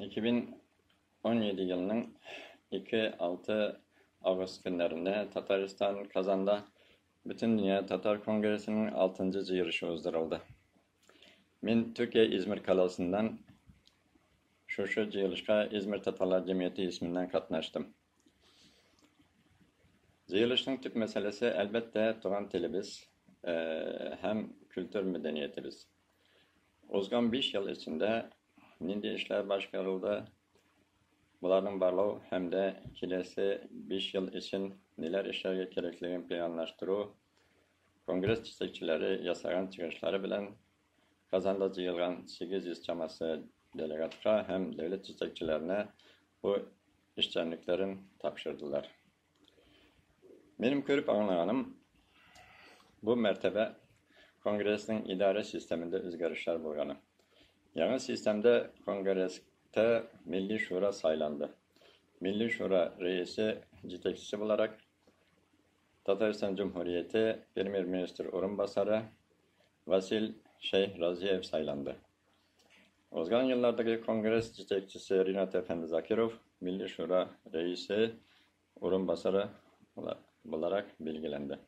2017 yılının 2-6 Ağustos günlerinde Tataristan Kazan'da Bütün Dünya Tatar Kongresi'nin 6. yürüyüşü uzduruldu. Ben Türkiye İzmir kalasından şu yürüyüşe İzmir Tatarlar Cemiyeti isminden katlaştım. Yürüyüşün tüp meselesi elbette Turan tilimiz hem kültür medeniyetimiz. Uzgan 5 yıl içinde nindi işler başkarıldı. Buların barlığı hem de kilesi 5 yıl için neler işlerge gerekliğini planlaştırı, kongres çiçekçileri yasagan çıkışları bilen Kazanda yığılgan 800 çaması delegatka hem devlet çiçekçilerine bu işçiliklerin tapşırdılar. Benim görüp anlayanım bu mertebe kongresin idare sisteminde özgürlükler bulganı. Yeni sistemde kongreste Milli Şura saylandı. Milli Şura reisi citekçisi olarak Tataristan Cumhuriyeti Premier Minister Orunbasarı Vasil Şeyh Raziyev saylandı. Uzgan yıllardaki kongres citekçisi Rinat Efendi Zakirov Milli Şura reisi Orunbasarı olarak bilgilendi.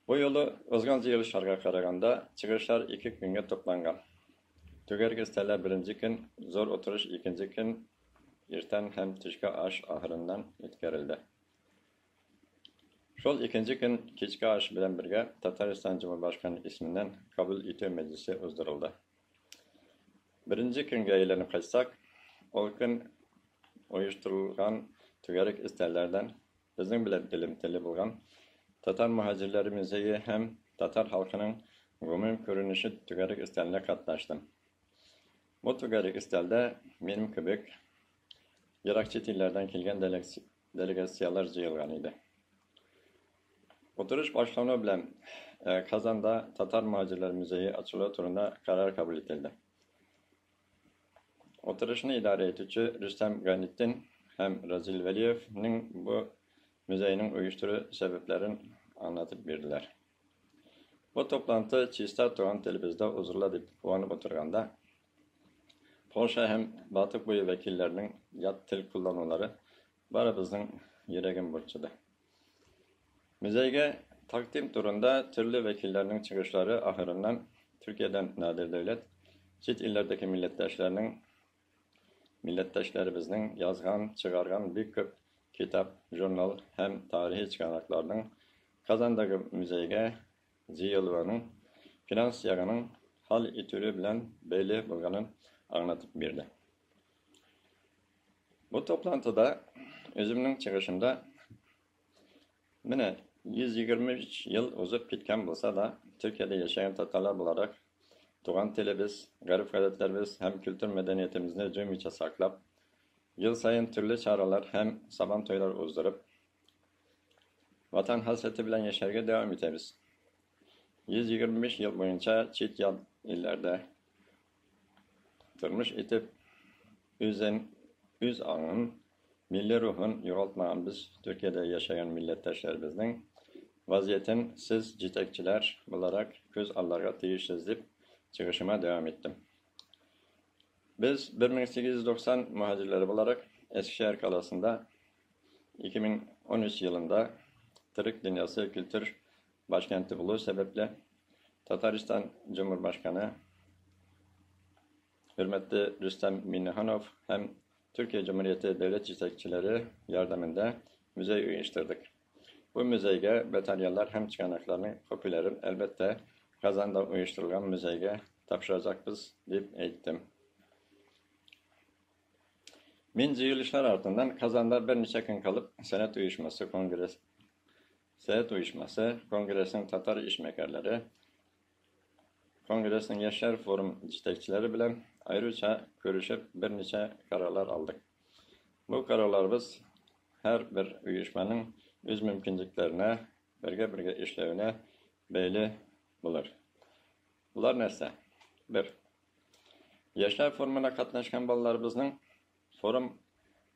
Bu yolu uzgan yığılışlarga karaganda çıkışlar 2 günge toplangan. Tügergizteler 1. gün, zor oturuş 2. gün, irten hem tüşke aş ahırından etkerildi. Şol 2. gün keçke aş bilen birge Tataristan Cumhurbaşkanı isminden kabul itiyor meclisi uzduruldu. 1. günge eğlenip kaçsak, o gün uyuşturulgan tügerik isterlerden bizim bile dilim bulgan Tatar muhacirleri müzeyi hem Tatar halkının gümüm görünüşü tügerik isterine katlaştım. Bu tügerik isterde benim kübük Irak çetillerden kelgen delegasyalar jıyılgan idi. Oturuş başlanma bilen Kazan'da Tatar Muhacirler Müzeyi açılığı turunda karar kabul edildi. Oturuşunu idare etücü Rüstem Ganittin hem Razil Veliyev'nin bu müzeyinin uyuşturu sebeplerini anlatıp verdiler. Bu toplantı Çista Turan Televiz'de huzurla dip puanı oturganda Polşa hem Batık boyu vekillerinin yat til kullanmaları barabızın yüreğin burçudu. Müzeyge takdim turunda türlü vekillerinin çıkışları ahırından Türkiye'den nadir devlet, çit illerdeki milletteşlerimizin yazgan, çıkargan bir köp kitap, jurnal hem tarihi çıkanaklarının Kazandaki müzeyge ziyılvanın, finans yaganın hal itürü bilen belli bulganın anlatıp verdi. Bu toplantıda özümün çıkışında mine 123 yıl uzup bitken bulsa da Türkiye'de yaşayan Tatarlar olarak Tuğan tilimiz, garip adetlerimiz hem kültür medeniyetimizni cümlice saklap, yıl sayın türlü çağrılar hem saban toylar uzdurup, vatan hasreti bilen yaşarga devam ederiz. 125 yıl boyunca çit illerde durmuş etip, üz ağın, milli ruhun yoğaltmağın biz Türkiye'de yaşayan milletteşlerimizin vaziyetin siz citekçiler olarak göz allarga değişizlip çıkışıma devam ettim. Biz 1890 muhacirleri olarak Eskişehir kalasında 2013 yılında Türk Dünyası Kültür Başkenti buluğu sebeple Tataristan Cumhurbaşkanı hürmetli Rüstem Minnihanov hem Türkiye Cumhuriyeti Devlet Citekçileri yardımında müzeyi uyuşturduk. Bu müzeyge bataryalar hem çıkanaklarını kopilerin elbette Kazan'da uyuşturulan müzeyge tapşıracak biz deyip eğittim. Min yığılışlar ardından Kazan'da bir neçe gün kalıp senet uyuşması, kongresin Tatar işmekerleri, kongresin Yaşar Forum citekçileri bilen ayrıca görüşüp bir neçe kararlar aldık. Bu kararlarımız her bir uyuşmanın öz mümkünlüklerine, birge işlevine belli bulur. Bunlar neyse? 1. Yaşar Forumuna katlaşkan balalarımızın forum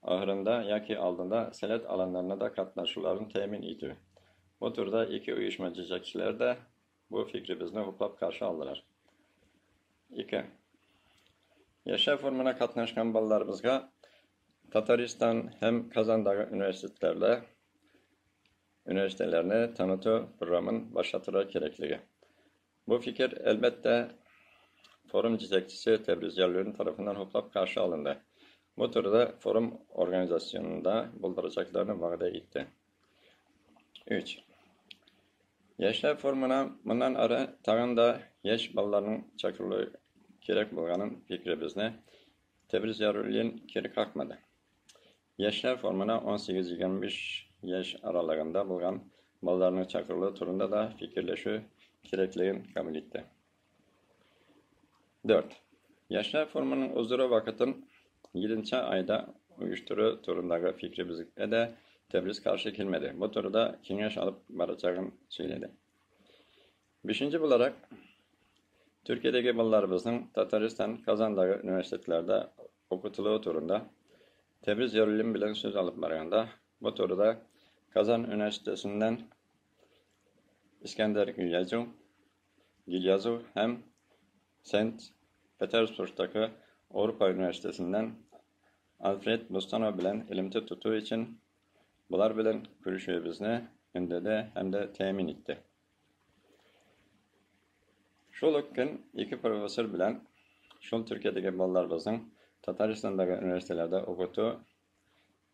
ahırında yaki aldığında selet alanlarına da katlaşılarını temin ediyor. Bu turda 2 uyuşma citekçiler de bu fikri bizden huplap karşı aldılar. 2. Yaşa formuna katnaşkan ballarımızga Tataristan hem Kazan'daki üniversitelerini tanıtı programın başlatılır gerekligi. Bu fikir elbette forum jetekçisi Tebriz yerlilerin tarafından hoplap karşı alındı. Bu turda forum organizasyonunda bulduracaklarını vaade etti. 3. Yaşlar formuna bundan ara tağında yaş ballarının çakırlığı gerek bulganın fikri bizne Tebriz yerlilerin geri kalkmadı. Yaşlar formuna 18-25 yaş aralığında bulgan ballarının çakırlığı turunda da fikirleşi gerekliğin kabul etti. 4. Yaşlar formunun uzuru vakitin 7. ayda uyuşturu turundaki fikri bizikle de Tebriz karşı gelmedi. Bu turda kengeş alıp baracağını söyledi. 5. olarak Türkiye'deki ballarımızın Tataristan, Kazan'daki üniversitelerde okutuluğu turunda Tebriz yerlilim bilen söz alıp barganda bu turda Kazan Üniversitesi'nden İskender Gilyazov hem St. Petersburg'daki Avrupa Üniversitesi'nden Alfred Bustanov bilen ilimti tutuğu için bular bilen görüşüyübizni ündedi hem de temin etti. Şol gün iki profesör bilen şol Türkiye'deki ballarımızın Tataristan'daki üniversitelerde okuduğu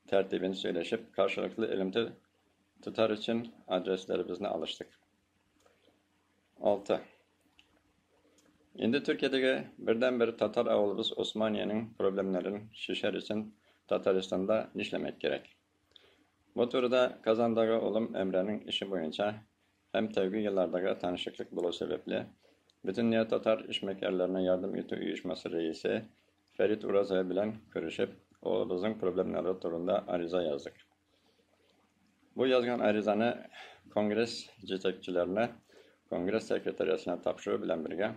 tertibini söyleşip karşılıklı ilimti tutar için adreslerimizni alıştık. 6. Şimdi Türkiye'deki birden-bir Tatar ağılımız Osmaniye'nin problemlerini şişer için Tataristan'da işlemek gerek. Bu turda Kazan'daki oğlum Emre'nin işi boyunca hem tevgi yıllardaki tanışıklık bulu sebeple bütün Niye Tatar işmekerlerine yardım eti uyuşması reisi Ferit Urazay bilen görüşüp oğlumuzun problemleri turunda ariza yazdık. Bu yazgan arizanı kongres jetekçilerine, kongres sekreteriyasına tapşırığı bilen birge,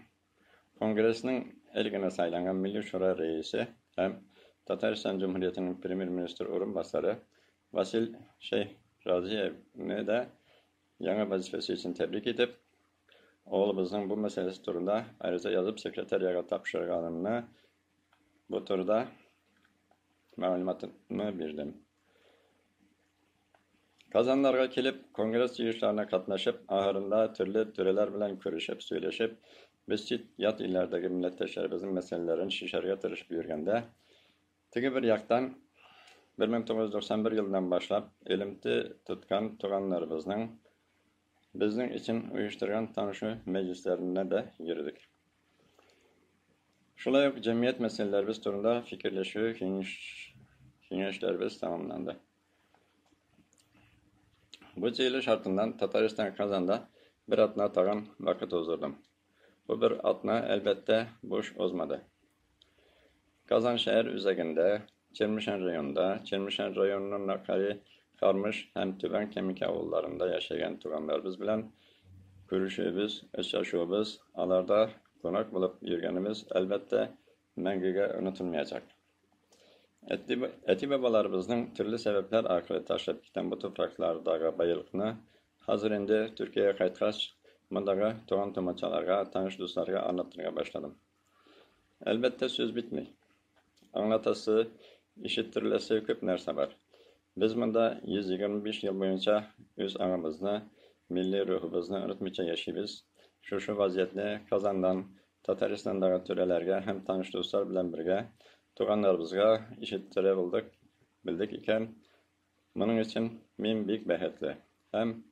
kongresinin ilgine saylangan Milli Şura reisi hem Tataristan Cumhuriyeti'nin Premier Minister orunbasarı Vasil Raziyev'ni de yanı vazifesi için tebrik edip oğlumuzun bu meselesi turunda ariza yazıp sekreteriyaya tapşırganını bu turda malumatını bildim. Kazanlarga kelip kongres yığışlarına katnaşıp ahırında türlü töreler bilen görüşüp söyleşip biz yat illerdeki milletteşlerimizin meselelerini şişerge tırışıp yürgende tigi bir yaktan 1991 yılından başlap elimti tutkan tuğanlarımızın bizning için uyuşturgan tanışı meclislerine de yürüdük. Şulay cemiyet meselelerimiz turunda fikirleşiyor, kengeşlerimiz tamamlandı. Bu ceyli şartından Tataristan Kazan'da bir atına tağan vakit ozurdum. Bu bir atına elbette boş ozmadı. Kazan şehir üzerinde, Çelmişen rayonunda, Çelmişen rayonunun nakari karmış hem tüben kemik avullarında yaşayan tuğanlarımız bilen görüşübüz, eşyaşıbız, alarda konak bulup yürgenimiz elbette mengige unutulmayacak. Eti babalarımızın türlü sebepler arkalı taşıp giden bu topraklardaki bayılıkını hazır indi Türkiye'ye kaytkaç bundaga tuğan tomaçalarga, tanış dostlarga anlatırga başladım. Elbette söz bitmey. Anlatası, işittirilesi köp nerse var. Biz bunda 125 yıl boyunca öz anamızını, milli ruhumuzni unutmayca yaşayız. Şu vaziyetni Kazan'dan, Tataristan'daki törelerge hem tanış dostlar bilen birge tuğanlarımızga işittire bildik iken bunun için men büyük behetli. Hem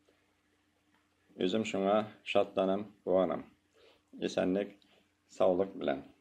özüm şuna şatlanam, kuanam. Esenlik, sağlık bilen.